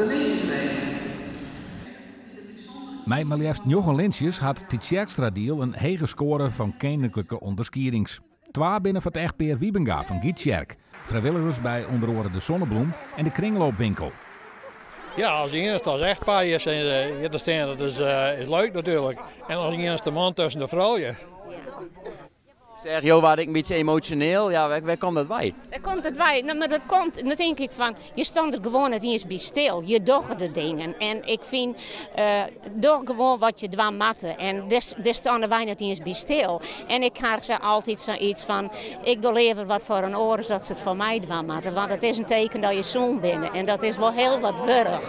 de lintjesregen. Met maar liefst 9 lintjes had de Tjerkstra-deal een hege score van koninklijke onderscheidings. 2 binnen van het echtpaar Wiebenga van Gietjerk. Vrijwilligers bij onder andere de Zonnebloem en de Kringloopwinkel. Ja, als eerst als echtpaar is te staan, dat is leuk natuurlijk. En als eerst de man tussen de vrouwen. Zeg, joh, waar ik een beetje emotioneel, ja, waar komt dat bij? Daar komt het bij, nou, maar dat komt, dan denk ik van, je stond er gewoon het eens bij stil. Je docht de dingen. En ik vind, doe gewoon wat je dwam matten. En daar stonden wij niet eens bij stil. En ik krijg ze altijd zoiets van, ik doe liever wat voor een oren zodat ze het voor mij dwam matten. Want het is een teken dat je zoon bent. En dat is wel heel wat wurg.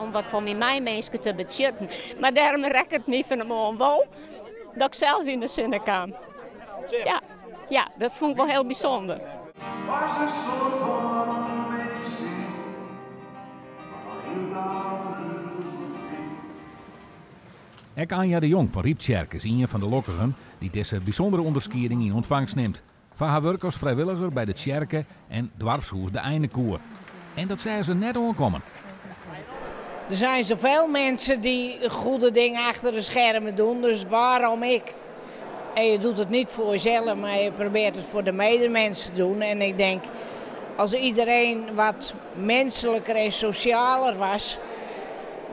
Om wat voor mijn mensen te beschutten. Maar daarom rek het niet van hem aan wel, dat ik zelfs in de zinnen kwam. Ja, dat vond ik wel heel bijzonder. Ook Anja de Jong van Rieptjerk is een van de lokkigen die deze bijzondere onderscheiding in ontvangst neemt. Van haar werk als vrijwilliger bij de Tjerken en dwarfshoes de Eindekoer. En dat zijn ze net aankomen. Er zijn zoveel mensen die goede dingen achter de schermen doen, dus waarom ik? En je doet het niet voor jezelf, maar je probeert het voor de medemensen te doen. En ik denk, als iedereen wat menselijker en socialer was,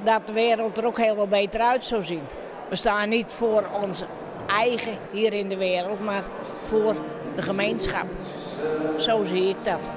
dat de wereld er ook heel wat beter uit zou zien. We staan niet voor ons eigen hier in de wereld, maar voor de gemeenschap. Zo zie ik dat.